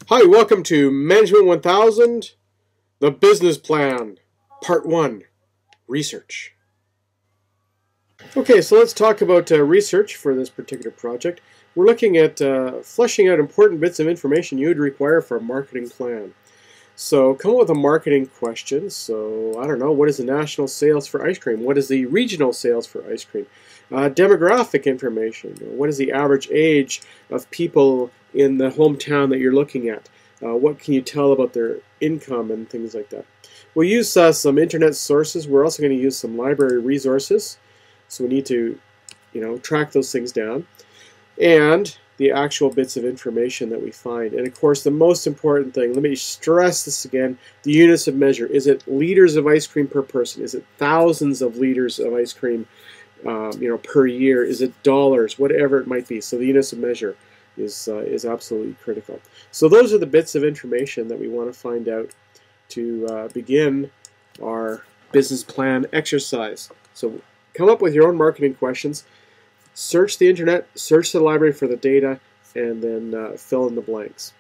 Hi, welcome to Management 1000, the Business Plan, Part 1, Research. Okay, so let's talk about research for this particular project. We're looking at fleshing out important bits of information you would require for a marketing plan. So come up with a marketing question. So, I don't know, what is the national sales for ice cream? What is the regional sales for ice cream? Demographic information. What is the average age of people in the hometown that you're looking at? What can you tell about their income and things like that? We'll use some internet sources. We're also going to use some library resources. So we need to, track those things down. And the actual bits of information that we find. And of course, the most important thing, let me stress this again, the units of measure. Is it liters of ice cream per person? Is it thousands of liters of ice cream per year? Is it dollars? Whatever it might be. So the units of measure is absolutely critical. So those are the bits of information that we want to find out to begin our business plan exercise. So come up with your own marketing questions. Search the internet, search the library for the data, and then fill in the blanks.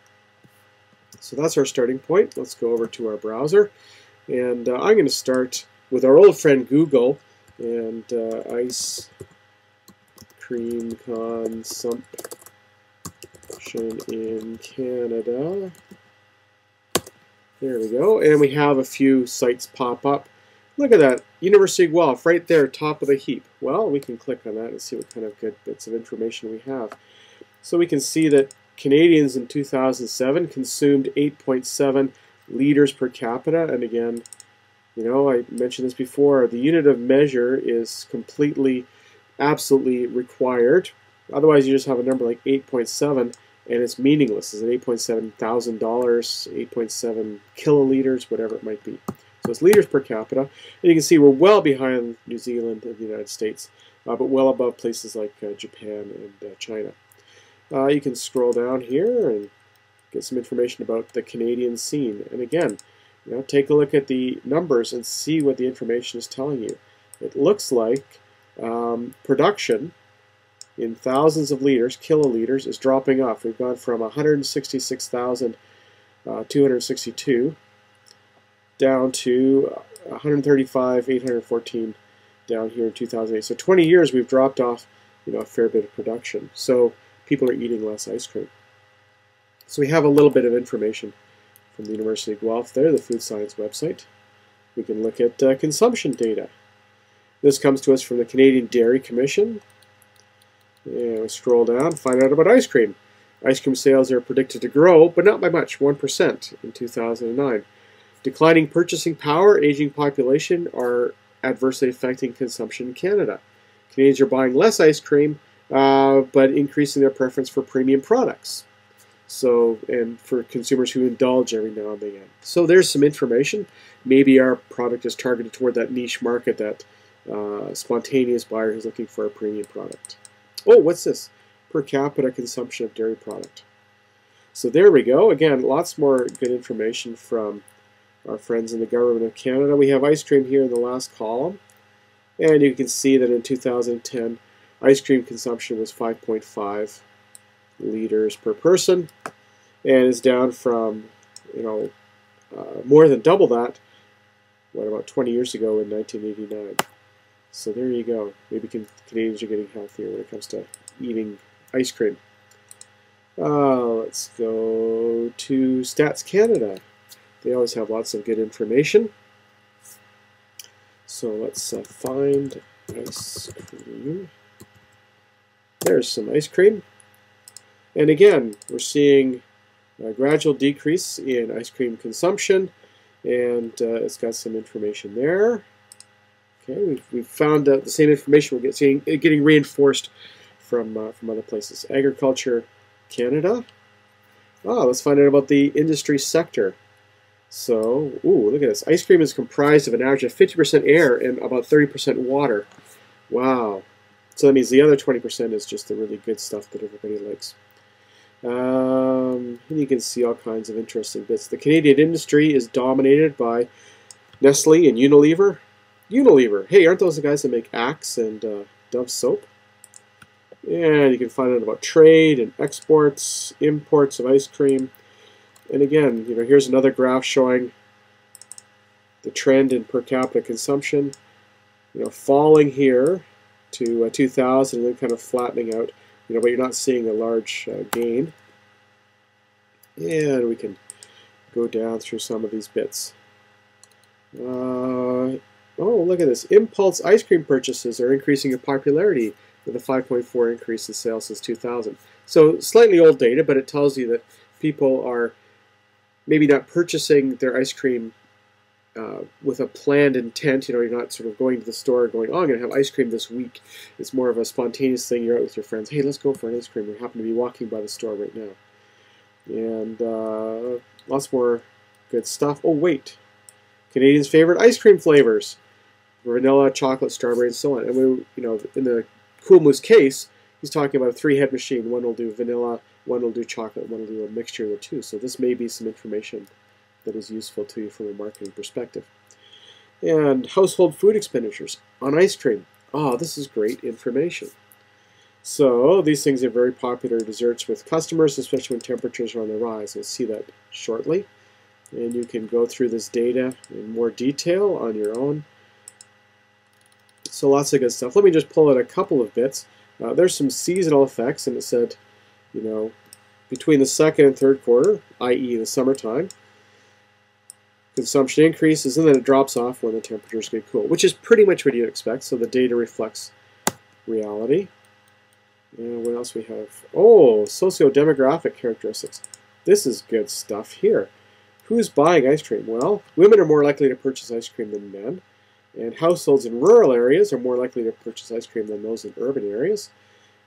So that's our starting point. Let's go over to our browser. And I'm going to start with our old friend Google and ice cream consumption in Canada. There we go. And we have a few sites pop up. Look at that, University of Guelph, right there, top of the heap. Well, we can click on that and see what kind of good bits of information we have. So we can see that Canadians in 2007 consumed 8.7 liters per capita. And again, I mentioned this before, the unit of measure is completely, absolutely required. Otherwise, you just have a number like 8.7 and it's meaningless. Is it $8.7 thousand, 8.7 kiloliters, whatever it might be. So it's liters per capita. And you can see we're well behind New Zealand and the United States, but well above places like Japan and China. You can scroll down here and get some information about the Canadian scene. And again, take a look at the numbers and see what the information is telling you. It looks like production in thousands of liters, kiloliters, is dropping off. We've gone from 166,262 down to 135,814 down here in 2008. So 20 years we've dropped off, a fair bit of production. So people are eating less ice cream. So we have a little bit of information from the University of Guelph there, the food science website. We can look at consumption data. This comes to us from the Canadian Dairy Commission. And we scroll down, find out about ice cream. Ice cream sales are predicted to grow, but not by much, 1% in 2009. Declining purchasing power, aging population are adversely affecting consumption in Canada. Canadians are buying less ice cream, but increasing their preference for premium products. So, and for consumers who indulge every now and again. So there's some information. Maybe our product is targeted toward that niche market, that spontaneous buyer who's looking for a premium product. Oh, what's this? Per capita consumption of dairy product. So there we go. Again, lots more good information from our friends in the Government of Canada. We have ice cream here in the last column. And you can see that in 2010, ice cream consumption was 5.5 liters per person. And is down from, more than double that, about 20 years ago in 1989. So there you go. Maybe Canadians are getting healthier when it comes to eating ice cream. Let's go to Stats Canada. They always have lots of good information. So let's find ice cream. There's some ice cream. And again, we're seeing a gradual decrease in ice cream consumption. And it's got some information there. Okay, we've found the same information we're getting reinforced from other places. Agriculture Canada. Let's find out about the industry sector. So, look at this. Ice cream is comprised of an average of 50% air and about 30% water. Wow. So that means the other 20% is just the really good stuff that everybody likes. And you can see all kinds of interesting bits. The Canadian industry is dominated by Nestle and Unilever. Unilever. Hey, aren't those the guys that make Axe and Dove soap? And you can find out about trade and exports, imports of ice cream. And again, here's another graph showing the trend in per capita consumption, falling here to 2000 and then kind of flattening out, but you're not seeing a large gain. And we can go down through some of these bits. Oh, look at this. Impulse ice cream purchases are increasing in popularity with a 5.4 increase in sales since 2000. So slightly old data, but it tells you that people are maybe not purchasing their ice cream with a planned intent. You're not sort of going to the store and going, oh, I'm going to have ice cream this week. It's more of a spontaneous thing. You're out with your friends. Hey, let's go for an ice cream. We happen to be walking by the store right now. And lots more good stuff. Oh, wait. Canadians' favorite ice cream flavors: vanilla, chocolate, strawberry, and so on. And we, in the Cool Moose case, he's talking about a 3-head machine. One will do vanilla, one will do chocolate, one will do a mixture of the two. So this may be some information that is useful to you from a marketing perspective. And household food expenditures on ice cream. Oh, this is great information. So these things are very popular desserts with customers, especially when temperatures are on the rise. We'll see that shortly. And you can go through this data in more detail on your own. So lots of good stuff. Let me just pull out a couple of bits. There's some seasonal effects, and it said, between the second and third quarter, i.e. the summertime, consumption increases, and then it drops off when the temperatures get cool, which is pretty much what you'd expect. So the data reflects reality. And what else we have? Oh, socio-demographic characteristics. This is good stuff here. Who's buying ice cream? Well, women are more likely to purchase ice cream than men, and households in rural areas are more likely to purchase ice cream than those in urban areas.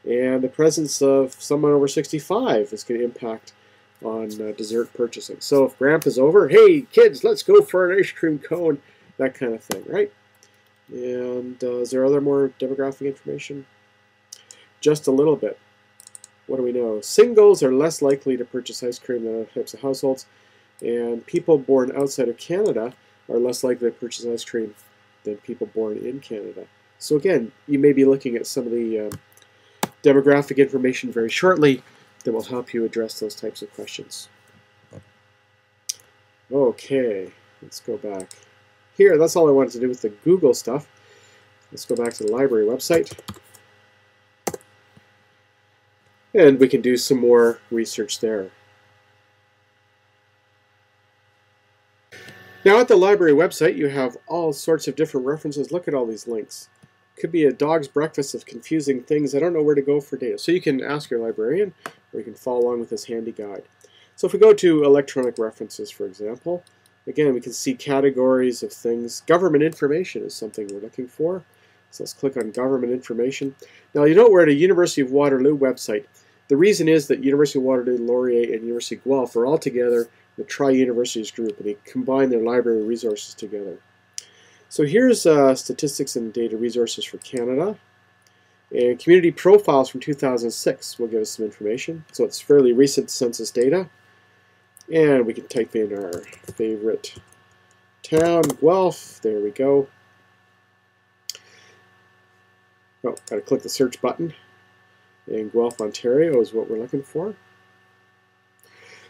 And the presence of someone over 65 is going to impact on dessert purchasing. So if Grandpa's over, hey kids, let's go for an ice cream cone, that kind of thing, right? And is there other more demographic information? Just a little bit. What do we know? Singles are less likely to purchase ice cream than other types of households, and people born outside of Canada are less likely to purchase ice cream than people born in Canada. So again, you may be looking at some of the demographic information very shortly that will help you address those types of questions. Okay, let's go back. Here, that's all I wanted to do with the Google stuff. Let's go back to the library website. And we can do some more research there. Now at the library website, you have all sorts of different references. Look at all these links. Could be a dog's breakfast of confusing things. I don't know where to go for data. So you can ask your librarian, or you can follow along with this handy guide. So if we go to electronic references, for example, again, we can see categories of things. Government information is something we're looking for. So let's click on government information. Now you know we're at a University of Waterloo website. The reason is that University of Waterloo, Laurier, and University of Guelph are all together, the Tri-Universities group, and they combine their library resources together. So here's statistics and data resources for Canada. And community profiles from 2006 will give us some information. So it's fairly recent census data. And we can type in our favorite town, Guelph. There we go. Oh, got to click the search button. And Guelph, Ontario is what we're looking for.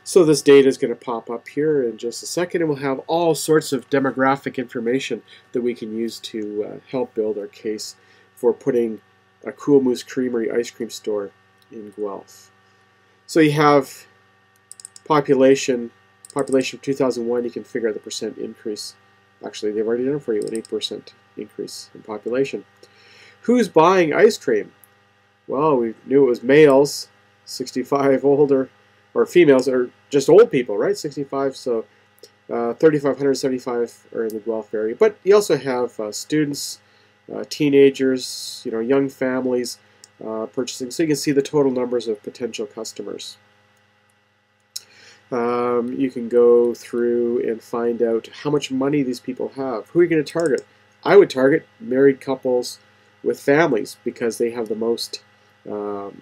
So this data is going to pop up here in just a second, and we'll have all sorts of demographic information that we can use to help build our case for putting a Cool Moose Creamery ice cream store in Guelph. So you have population of 2001, you can figure out the percent increase. Actually, they've already done it for you, an 8% increase in population. Who's buying ice cream? Well, we knew it was males, 65 older, or females, or just old people, right? 65, so 3,575 are in the Guelph area. But you also have students, teenagers, young families purchasing. So you can see the total numbers of potential customers. You can go through and find out how much money these people have. Who are you going to target? I would target married couples with families because they have the most, or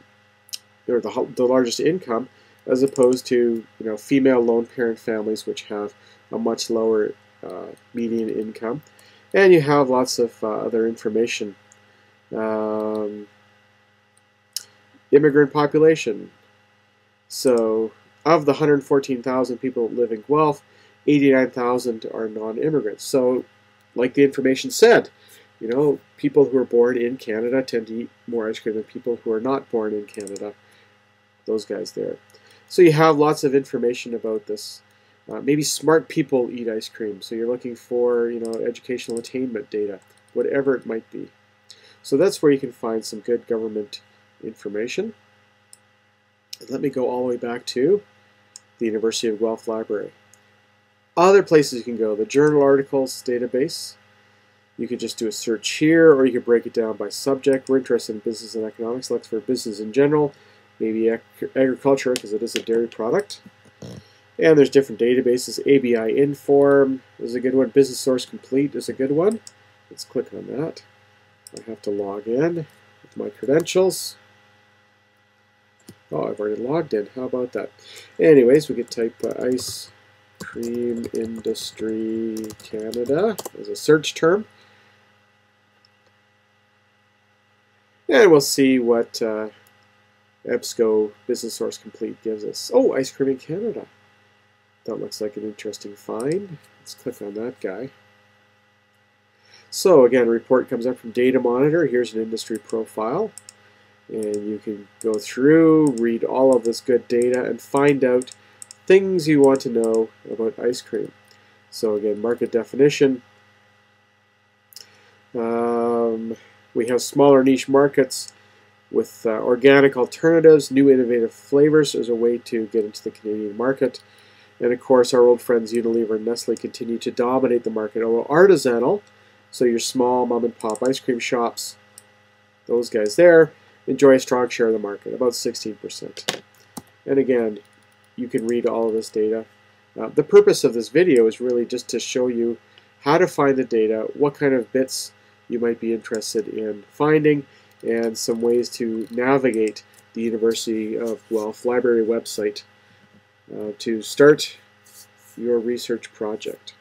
the largest income, as opposed to female lone parent families, which have a much lower median income. And you have lots of other information. Immigrant population. So of the 114,000 people that live in Guelph, 89,000 are non-immigrants. So, like the information said, you know, people who are born in Canada tend to eat more ice cream than people who are not born in Canada. Those guys there. So you have lots of information about this. Maybe smart people eat ice cream. So you're looking for, you know, educational attainment data, whatever it might be. So that's where you can find some good government information. And let me go all the way back to the University of Guelph Library. Other places you can go, the journal articles database. You could just do a search here, or you could break it down by subject. We're interested in business and economics. Look for business in general, maybe agriculture because it is a dairy product. And there's different databases. ABI Inform is a good one. Business Source Complete is a good one. Let's click on that. I have to log in with my credentials. Oh, I've already logged in. How about that? Anyways, we could type ice cream industry Canada as a search term. And we'll see what EBSCO Business Source Complete gives us. Oh, ice cream in Canada. That looks like an interesting find. Let's click on that guy. So again, a report comes up from Data Monitor. Here's an industry profile. And you can go through, read all of this good data, and find out things you want to know about ice cream. So again, market definition. We have smaller niche markets with organic alternatives, new innovative flavors as a way to get into the Canadian market. And of course, our old friends Unilever and Nestle continue to dominate the market. Although artisanal, so your small mom and pop ice cream shops, those guys there, enjoy a strong share of the market, about 16%. And again, you can read all of this data. The purpose of this video is really just to show you how to find the data, what kind of bits you might be interested in finding, and some ways to navigate the University of Guelph Library website to start your research project.